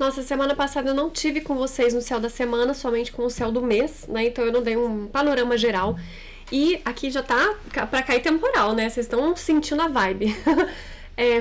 Nossa, semana passada eu não tive com vocês no céu da semana, somente com o céu do mês, né? Então eu não dei um panorama geral. E aqui já tá pra cair temporal, né? Vocês estão sentindo a vibe.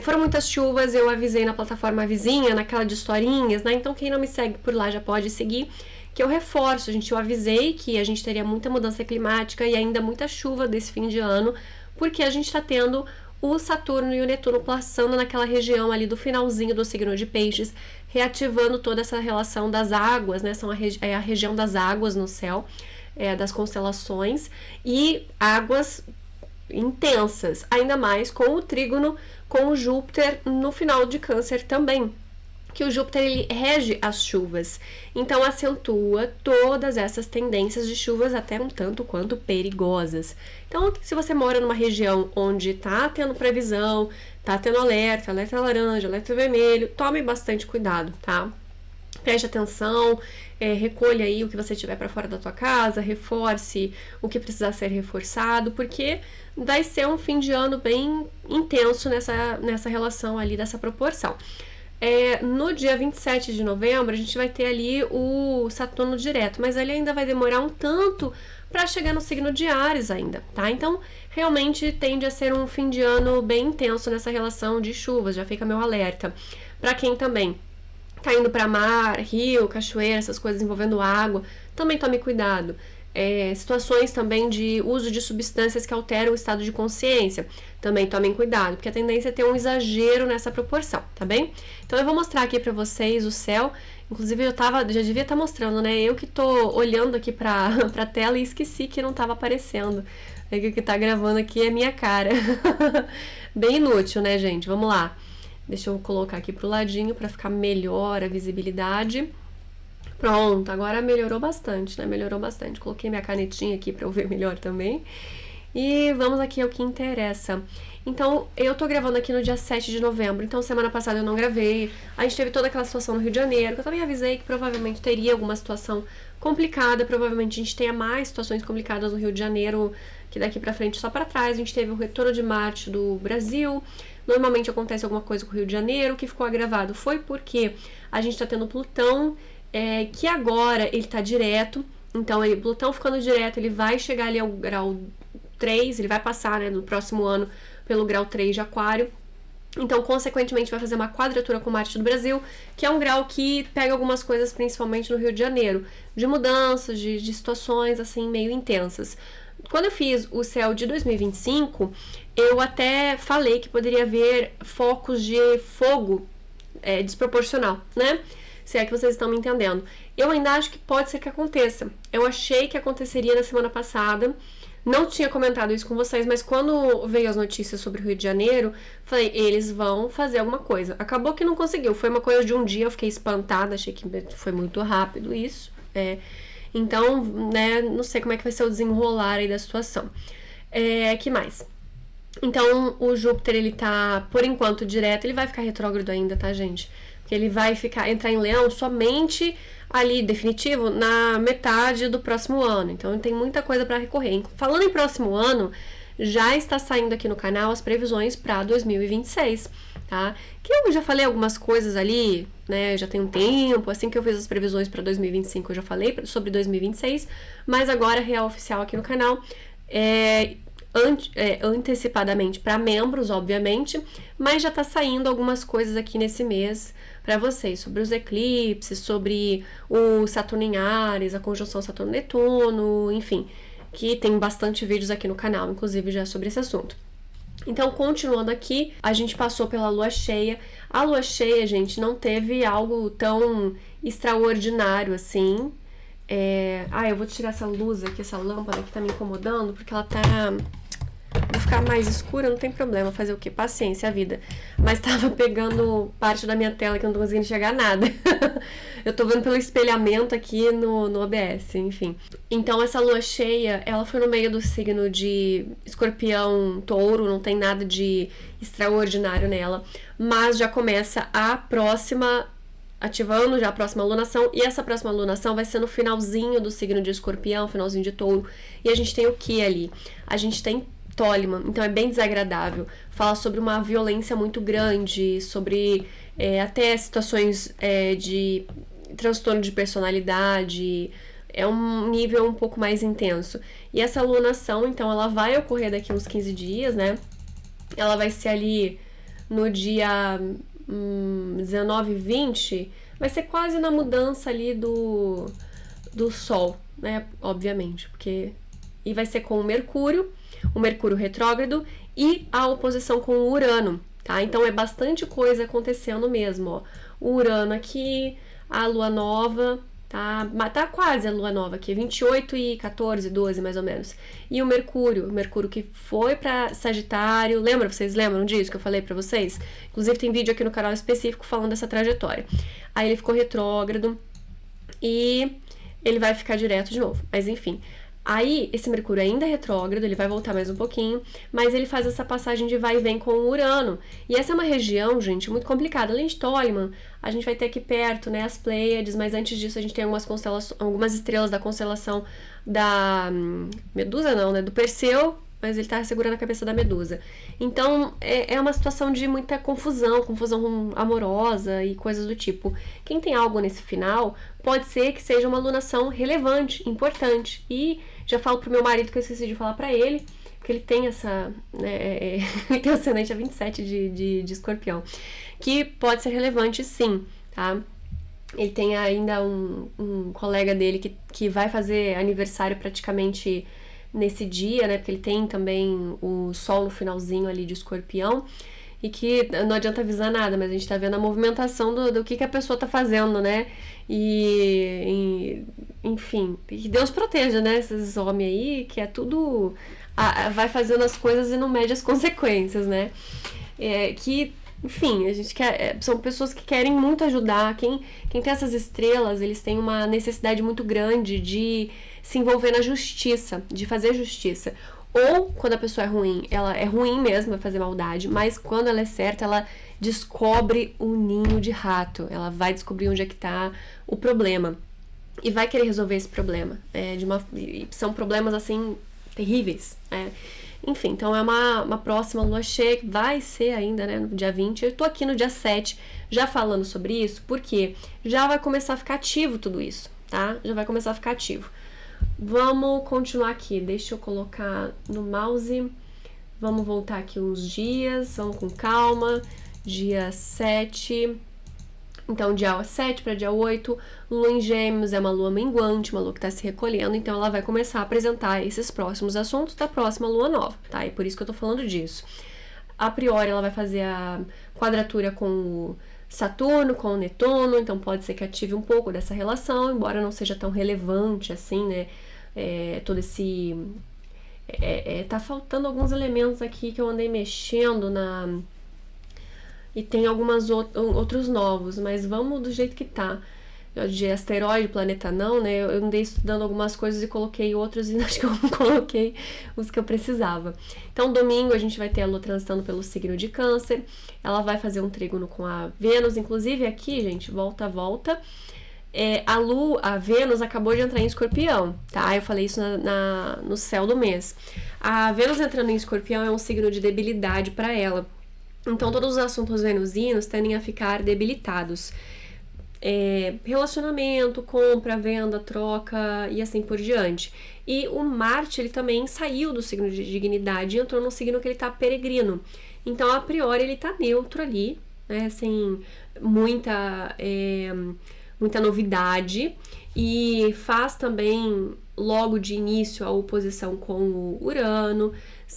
Foram muitas chuvas, eu avisei na plataforma vizinha, naquela de historinhas, né? Então quem não me segue por lá já pode seguir, que eu reforço, gente. Eu avisei que a gente teria muita mudança climática e ainda muita chuva desse fim de ano, porque a gente tá tendo o Saturno e o Netuno passando naquela região ali do finalzinho do signo de Peixes, reativando toda essa relação das águas, né? É a região das águas no céu, das constelações, e águas intensas, ainda mais com o trígono com o Júpiter no final de Câncer também, que o Júpiter ele rege as chuvas, então acentua todas essas tendências de chuvas até um tanto quanto perigosas. Então, se você mora numa região onde tá tendo previsão, tá tendo alerta laranja, alerta vermelho, tome bastante cuidado, tá? Preste atenção, recolha aí o que você tiver para fora da tua casa, reforce o que precisar ser reforçado, porque vai ser um fim de ano bem intenso nessa relação ali, dessa proporção. No dia 27 de novembro, a gente vai ter ali o Saturno direto, mas ele ainda vai demorar um tanto para chegar no signo de Áries ainda, tá? Então, realmente tende a ser um fim de ano bem intenso nessa relação de chuvas, já fica meu alerta. Para quem também tá indo para mar, rio, cachoeira, essas coisas envolvendo água, também tome cuidado. Situações também de uso de substâncias que alteram o estado de consciência, também tomem cuidado, porque a tendência é ter um exagero nessa proporção, tá bem? Então eu vou mostrar aqui para vocês o céu, inclusive já devia estar mostrando, né? Eu que tô olhando aqui pra tela e esqueci que não tava aparecendo. O que tá gravando aqui é minha cara. Bem inútil, né, gente? Vamos lá. Deixa eu colocar aqui pro ladinho para ficar melhor a visibilidade. Pronto, agora melhorou bastante, né? Melhorou bastante. Coloquei minha canetinha aqui para eu ver melhor também. E vamos aqui ao que interessa. Então, eu tô gravando aqui no dia 7 de novembro, então semana passada eu não gravei. A gente teve toda aquela situação no Rio de Janeiro, que eu também avisei que provavelmente teria alguma situação complicada, provavelmente a gente tenha mais situações complicadas no Rio de Janeiro, que daqui pra frente só pra trás. A gente teve o retorno de Marte do Brasil, normalmente acontece alguma coisa com o Rio de Janeiro. O que ficou agravado foi porque a gente tá tendo Plutão, que agora ele tá direto, então Plutão ficando direto, ele vai chegar ali ao grau 3, ele vai passar, né, no próximo ano pelo grau 3 de Aquário. Então, consequentemente, vai fazer uma quadratura com Marte do Brasil, que é um grau que pega algumas coisas, principalmente no Rio de Janeiro, de mudanças, de situações, assim, meio intensas. Quando eu fiz o céu de 2025, eu até falei que poderia haver focos de fogo desproporcional, né? Se é que vocês estão me entendendo. Eu ainda acho que pode ser que aconteça. Eu achei que aconteceria na semana passada, não tinha comentado isso com vocês, mas quando veio as notícias sobre o Rio de Janeiro, falei, eles vão fazer alguma coisa. Acabou que não conseguiu, foi uma coisa de um dia, eu fiquei espantada, achei que foi muito rápido isso. Então, né, não sei como é que vai ser o desenrolar aí da situação. Que mais? Então, o Júpiter, ele tá, por enquanto, direto, ele vai ficar retrógrado ainda, tá, gente? Porque ele vai entrar em Leão somente ali, definitivo, na metade do próximo ano. Então, tem muita coisa para recorrer. Falando em próximo ano, já está saindo aqui no canal as previsões para 2026, tá? Que eu já falei algumas coisas ali, né? Já tem um tempo, assim que eu fiz as previsões para 2025, eu já falei sobre 2026, mas agora, real oficial aqui no canal, antecipadamente para membros, obviamente, mas já tá saindo algumas coisas aqui nesse mês para vocês, sobre os eclipses, sobre o Saturno em Áries, a conjunção Saturno-Netuno, enfim, que tem bastante vídeos aqui no canal, inclusive já sobre esse assunto. Então, continuando aqui, a gente passou pela lua cheia. A lua cheia, gente, não teve algo tão extraordinário assim. Eu vou tirar essa luz aqui, essa lâmpada que tá me incomodando, porque ela tá... Vou ficar mais escura, não tem problema, fazer o quê? Paciência, a vida. Mas tava pegando parte da minha tela que eu não tô conseguindo enxergar nada. Eu tô vendo pelo espelhamento aqui no OBS, enfim. Então, essa lua cheia, ela foi no meio do signo de Escorpião, Touro, não tem nada de extraordinário nela. Mas já começa ativando já a próxima lunação, e essa próxima lunação vai ser no finalzinho do signo de Escorpião, finalzinho de Touro, e a gente tem o que ali? A gente tem Toliman, então é bem desagradável, fala sobre uma violência muito grande, sobre até situações de transtorno de personalidade, é um nível um pouco mais intenso. E essa alunação, então, ela vai ocorrer daqui uns 15 dias, né? Ela vai ser ali no dia 19 e 20, vai ser quase na mudança ali do Sol, né? Obviamente, e vai ser com o Mercúrio retrógrado e a oposição com o Urano, tá? Então é bastante coisa acontecendo mesmo, ó. O Urano aqui, a Lua Nova, tá? Tá quase a Lua Nova aqui, 28 e 14, 12 mais ou menos. E o Mercúrio que foi pra Sagitário, vocês lembram disso que eu falei pra vocês? Inclusive tem vídeo aqui no canal específico falando dessa trajetória. Aí ele ficou retrógrado e ele vai ficar direto de novo, mas enfim. Aí, esse Mercúrio ainda é retrógrado, ele vai voltar mais um pouquinho, mas ele faz essa passagem de vai e vem com o Urano. E essa é uma região, gente, muito complicada. Além de Ptolemy, a gente vai ter aqui perto, né, as Pleiades, mas antes disso a gente tem algumas estrelas da constelação da Medusa, não, né, do Perseu, mas ele tá segurando a cabeça da Medusa. Então, é uma situação de muita confusão amorosa e coisas do tipo. Quem tem algo nesse final, pode ser que seja uma alunação relevante, importante. E já falo pro meu marido que eu esqueci de falar pra ele, porque ele tem essa... ele tem ascendente a 27 de Escorpião. Que pode ser relevante, sim, tá? Ele tem ainda um colega dele que vai fazer aniversário praticamente nesse dia, né, porque ele tem também o Sol no finalzinho ali de Escorpião, e que não adianta avisar nada, mas a gente tá vendo a movimentação do que a pessoa tá fazendo, né, e enfim, que Deus proteja, né, esses homens aí, que é tudo, vai fazendo as coisas e não mede as consequências, né, enfim, a gente são pessoas que querem muito ajudar. Quem tem essas estrelas, eles têm uma necessidade muito grande de se envolver na justiça, de fazer justiça. Ou, quando a pessoa é ruim, ela é ruim mesmo, vai fazer maldade, mas quando ela é certa, ela descobre o ninho de rato. Ela vai descobrir onde é que tá o problema. E vai querer resolver esse problema. São problemas, assim, terríveis, né? Enfim, então é uma próxima lua cheia, que vai ser ainda, né, no dia 20. Eu tô aqui no dia 7 já falando sobre isso, porque já vai começar a ficar ativo tudo isso, tá? Já vai começar a ficar ativo. Vamos continuar aqui, deixa eu colocar no mouse, vamos voltar aqui uns dias, vamos com calma. Dia 7, então dia 7 para dia 8, Lua em Gêmeos é uma lua minguante, uma lua que está se recolhendo, então ela vai começar a apresentar esses próximos assuntos da próxima lua nova, tá? E por isso que eu tô falando disso. A priori ela vai fazer a quadratura com o Saturno, com o Netuno, então pode ser que ative um pouco dessa relação, embora não seja tão relevante assim, né? Todo esse... tá faltando alguns elementos aqui que eu andei mexendo e tem alguns outros novos, mas vamos do jeito que tá. De asteroide, planeta não, né? Eu andei estudando algumas coisas e coloquei outros e acho que eu não coloquei os que eu precisava. Então, domingo a gente vai ter a Lua transitando pelo signo de Câncer. Ela vai fazer um trígono com a Vênus. Inclusive aqui, gente, volta. A Vênus acabou de entrar em Escorpião, tá? Eu falei isso no céu do mês. A Vênus entrando em Escorpião é um signo de debilidade para ela. Então, todos os assuntos venusinos tendem a ficar debilitados. Relacionamento, compra, venda, troca e assim por diante. E o Marte, ele também saiu do signo de dignidade e entrou no signo que ele tá peregrino. Então, a priori, ele tá neutro ali, né? Sem muita novidade. E faz também, logo de início, a oposição com o Urano.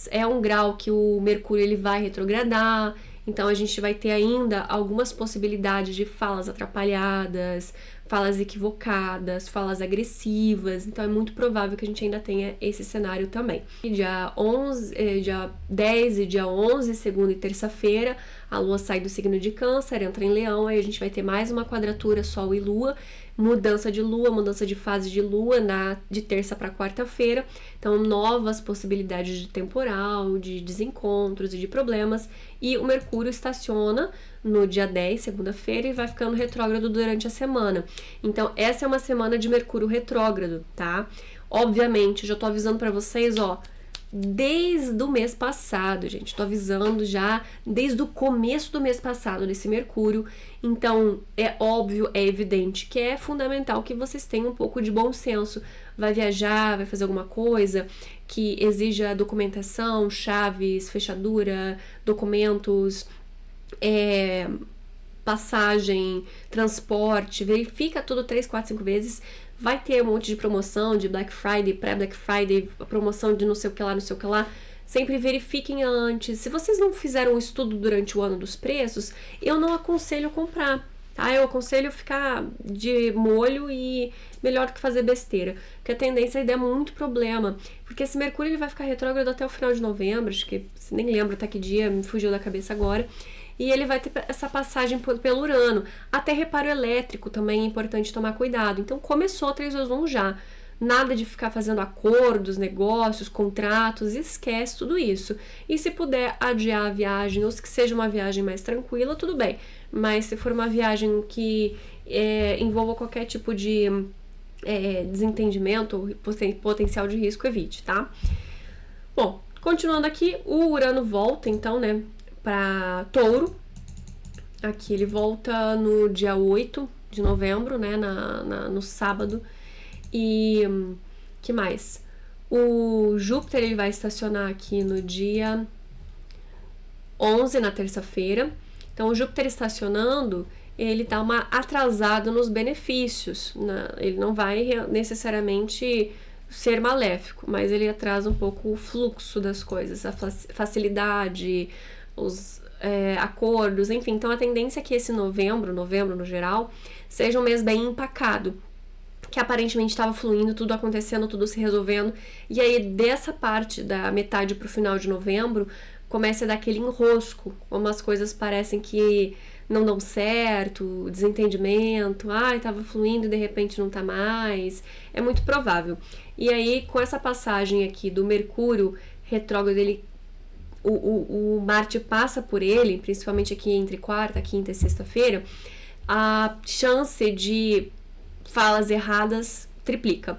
É um grau que o Mercúrio ele vai retrogradar. Então, a gente vai ter ainda algumas possibilidades de falas atrapalhadas, falas equivocadas, falas agressivas. Então, é muito provável que a gente ainda tenha esse cenário também. E dia 10 e dia 11, segunda e terça-feira, a Lua sai do signo de Câncer, entra em Leão, aí a gente vai ter mais uma quadratura Sol e Lua, mudança de fase de Lua de terça para quarta-feira. Então, novas possibilidades de temporal, de desencontros e de problemas. E o Mercúrio estaciona no dia 10, segunda-feira, e vai ficando retrógrado durante a semana. Então, essa é uma semana de Mercúrio retrógrado, tá? Obviamente, já tô avisando pra vocês, ó, desde o mês passado, gente. Tô avisando já desde o começo do mês passado desse Mercúrio. Então, é óbvio, é evidente que é fundamental que vocês tenham um pouco de bom senso. Vai viajar, vai fazer alguma coisa que exija documentação, chaves, fechadura, documentos, passagem, transporte, verifica tudo 3, 4, 5 vezes. Vai ter um monte de promoção de Black Friday, pré-Black Friday, promoção de não sei o que lá, não sei o que lá. Sempre verifiquem antes. Se vocês não fizeram um estudo durante o ano dos preços, eu não aconselho comprar, tá? Eu aconselho ficar de molho e melhor do que fazer besteira. Porque a tendência é dar muito problema. Porque esse Mercúrio ele vai ficar retrógrado até o final de novembro, acho que nem lembro até que dia, me fugiu da cabeça agora. E ele vai ter essa passagem pelo Urano. Até reparo elétrico também é importante tomar cuidado. Então começou 321 já. Nada de ficar fazendo acordos, negócios, contratos, esquece tudo isso. E se puder adiar a viagem, ou se que seja uma viagem mais tranquila, tudo bem. Mas se for uma viagem que envolva qualquer tipo de desentendimento ou potencial de risco, evite, tá? Bom, continuando aqui, o Urano volta então, né, para Touro. Aqui ele volta no dia 8 de novembro, né, no sábado. E que mais? O Júpiter ele vai estacionar aqui no dia 11, na terça-feira. Então, o Júpiter estacionando, ele dá uma atrasada nos benefícios, né? Ele não vai necessariamente ser maléfico, mas ele atrasa um pouco o fluxo das coisas, a facilidade, os acordos, enfim. Então, a tendência é que esse novembro no geral, seja um mês bem empacado, que aparentemente estava fluindo, tudo acontecendo, tudo se resolvendo, e aí dessa parte da metade pro final de novembro, começa a dar aquele enrosco, como as coisas parecem que não dão certo, desentendimento, tava fluindo e de repente não tá mais, é muito provável. E aí, com essa passagem aqui do Mercúrio retrógrado, o Marte passa por ele, principalmente aqui entre quarta, quinta e sexta-feira, a chance de falas erradas triplica.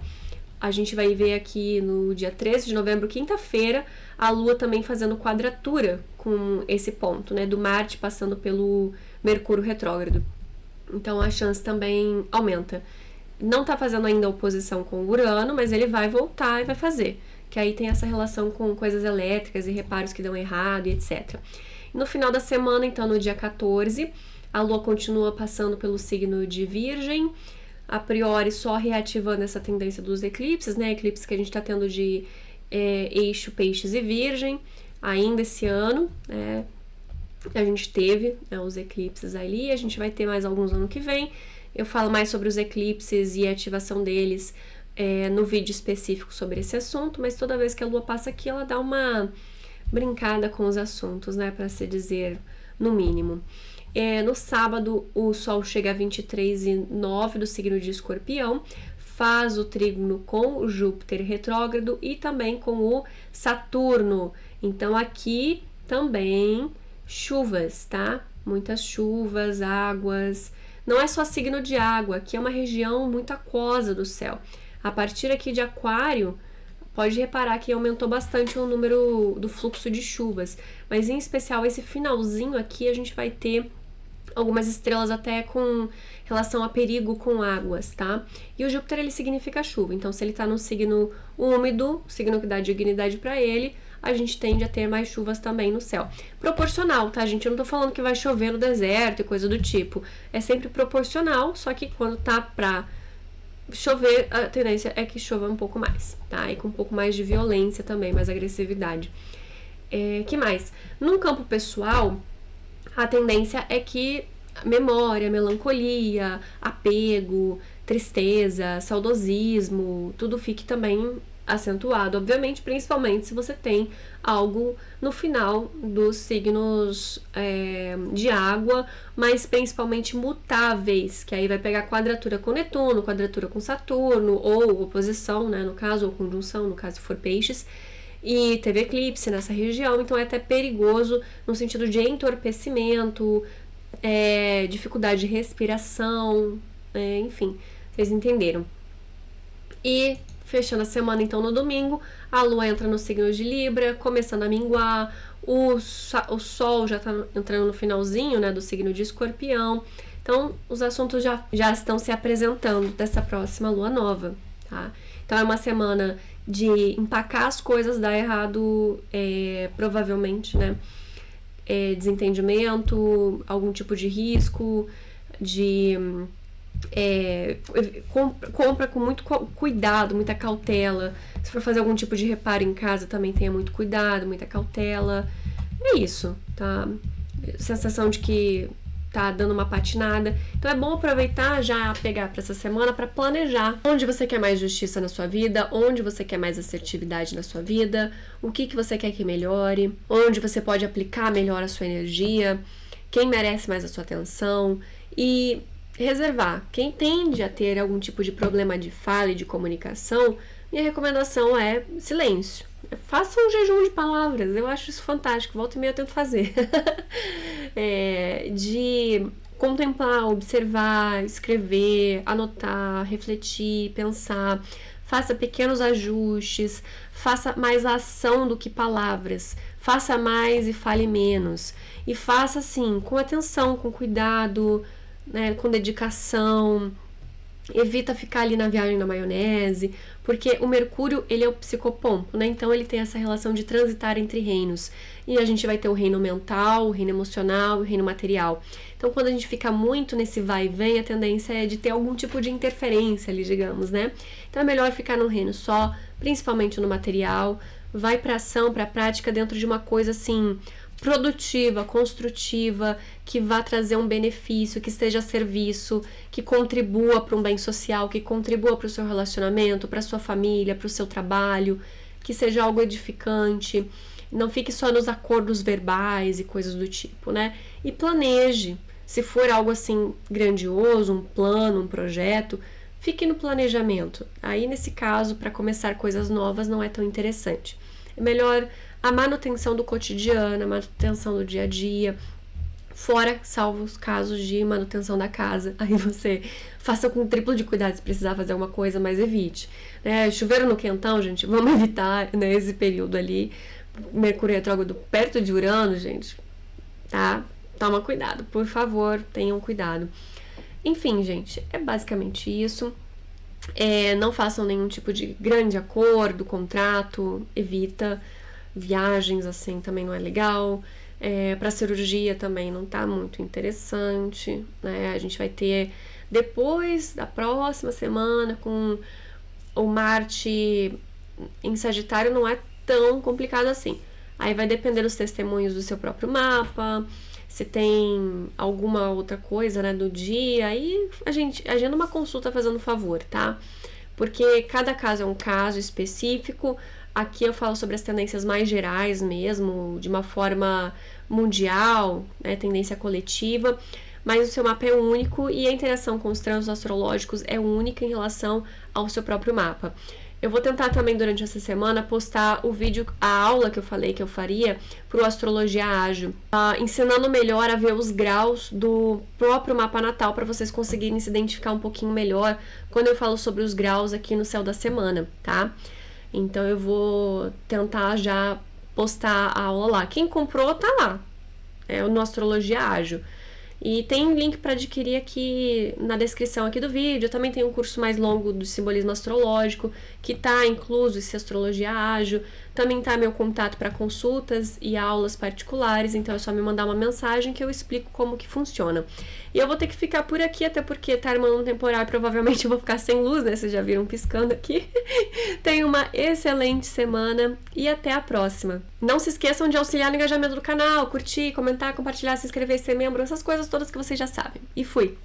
A gente vai ver aqui no dia 13 de novembro, quinta-feira, a Lua também fazendo quadratura com esse ponto, né, do Marte passando pelo Mercúrio retrógrado. Então a chance também aumenta. Não tá fazendo ainda oposição com o Urano, mas ele vai voltar e vai fazer. Que aí tem essa relação com coisas elétricas e reparos que dão errado e etc. No final da semana, então, no dia 14, a Lua continua passando pelo signo de Virgem, a priori só reativando essa tendência dos eclipses, né? Eclipses que a gente está tendo de eixo Peixes e Virgem ainda esse ano, né? A gente teve os eclipses ali, a gente vai ter mais alguns ano que vem. Eu falo mais sobre os eclipses e a ativação deles no vídeo específico sobre esse assunto, mas toda vez que a Lua passa aqui, ela dá uma brincada com os assuntos, né? Para se dizer, no mínimo. No sábado, o Sol chega a 23,9 do signo de Escorpião, faz o trígono com o Júpiter retrógrado e também com o Saturno. Então, aqui também chuvas, tá? Muitas chuvas, águas. Não é só signo de água, aqui é uma região muito aquosa do céu. A partir aqui de Aquário, pode reparar que aumentou bastante o número do fluxo de chuvas, mas em especial esse finalzinho aqui a gente vai ter algumas estrelas até com relação a perigo com águas, tá? E o Júpiter, ele significa chuva, então se ele tá no signo úmido, signo que dá dignidade para ele, a gente tende a ter mais chuvas também no céu. Proporcional, tá, gente? Eu não tô falando que vai chover no deserto e coisa do tipo. É sempre proporcional, só que quando tá pra chover, a tendência é que chova um pouco mais, tá? E com um pouco mais de violência também, mais agressividade. Que mais? Num campo pessoal, a tendência é que memória, melancolia, apego, tristeza, saudosismo, tudo fique também acentuado, obviamente, principalmente se você tem algo no final dos signos de água, mas principalmente mutáveis, que aí vai pegar quadratura com Netuno, quadratura com Saturno, ou oposição, né, no caso, ou conjunção, no caso se for peixes, e teve eclipse nessa região, então é até perigoso no sentido de entorpecimento, dificuldade de respiração, enfim, vocês entenderam. E Fechando a semana, então, no domingo, a Lua entra no signo de Libra, começando a minguar, o Sol já tá entrando no finalzinho, né, do signo de Escorpião. Então, os assuntos já estão se apresentando dessa próxima Lua nova, tá? Então, é uma semana de empacar as coisas, dar errado, provavelmente, né? Desentendimento, algum tipo de risco, de compra com muito cuidado, muita cautela. Se for fazer algum tipo de reparo em casa, também tenha muito cuidado, muita cautela. É isso, tá? Sensação de que tá dando uma patinada. Então é bom aproveitar já, pegar para essa semana para planejar onde você quer mais justiça na sua vida, onde você quer mais assertividade na sua vida, o que você quer que melhore, onde você pode aplicar melhor a sua energia, quem merece mais a sua atenção e reservar. Quem tende a ter algum tipo de problema de fala e de comunicação, minha recomendação é silêncio. Faça um jejum de palavras, eu acho isso fantástico, volta e meia eu tento fazer. De contemplar, observar, escrever, anotar, refletir, pensar, faça pequenos ajustes, faça mais ação do que palavras, faça mais e fale menos, e faça assim, com atenção, com cuidado, né, com dedicação. Evita ficar ali na viagem na maionese, porque o Mercúrio, ele é o psicopompo, né? Então ele tem essa relação de transitar entre reinos. E a gente vai ter o reino mental, o reino emocional e o reino material. Então quando a gente fica muito nesse vai e vem, a tendência é de ter algum tipo de interferência ali, digamos, né? Então é melhor ficar num reino só, principalmente no material. Vai pra ação, pra prática dentro de uma coisa assim produtiva, construtiva, que vá trazer um benefício, que esteja a serviço, que contribua para um bem social, que contribua para o seu relacionamento, para a sua família, para o seu trabalho, que seja algo edificante, não fique só nos acordos verbais e coisas do tipo, né? E planeje. Se for algo assim grandioso, um plano, um projeto, fique no planejamento. Aí, nesse caso, para começar coisas novas não é tão interessante. É melhor a manutenção do cotidiano, a manutenção do dia a dia, fora, salvo os casos de manutenção da casa. Aí você faça com o triplo de cuidado se precisar fazer alguma coisa, mas evite. Chuveiro no quentão, gente, vamos evitar, né, esse período ali. Mercúrio retrógrado perto de Urano, gente, tá? Toma cuidado, por favor, tenham cuidado. Enfim, gente, é basicamente isso. Não façam nenhum tipo de grande acordo, contrato, evita. Viagens, assim, também não é legal. Para cirurgia também não tá muito interessante, né? A gente vai ter, depois da próxima semana, com o Marte em Sagitário, não é tão complicado assim. Aí vai depender dos testemunhos do seu próprio mapa, se tem alguma outra coisa, né, do dia, aí a gente agenda uma consulta fazendo favor, tá? Porque cada caso é um caso específico. Aqui eu falo sobre as tendências mais gerais mesmo, de uma forma mundial, né, tendência coletiva, mas o seu mapa é único e a interação com os trânsitos astrológicos é única em relação ao seu próprio mapa. Eu vou tentar também durante essa semana postar o vídeo, a aula que eu falei que eu faria para o Astrologia Ágil, ensinando melhor a ver os graus do próprio mapa natal para vocês conseguirem se identificar um pouquinho melhor quando eu falo sobre os graus aqui no Céu da Semana, tá? Então eu vou tentar já postar a aula lá. Quem comprou tá lá, no Astrologia Ágil. E tem link para adquirir aqui na descrição aqui do vídeo. Também tem um curso mais longo do simbolismo astrológico, que tá incluso esse Astrologia Ágil. Também tá meu contato para consultas e aulas particulares, então é só me mandar uma mensagem que eu explico como que funciona. E eu vou ter que ficar por aqui, até porque tá armando um temporal e provavelmente eu vou ficar sem luz, né? Vocês já viram piscando aqui. Tenham uma excelente semana e até a próxima. Não se esqueçam de auxiliar no engajamento do canal, curtir, comentar, compartilhar, se inscrever, ser membro, essas coisas todas que vocês já sabem. E fui!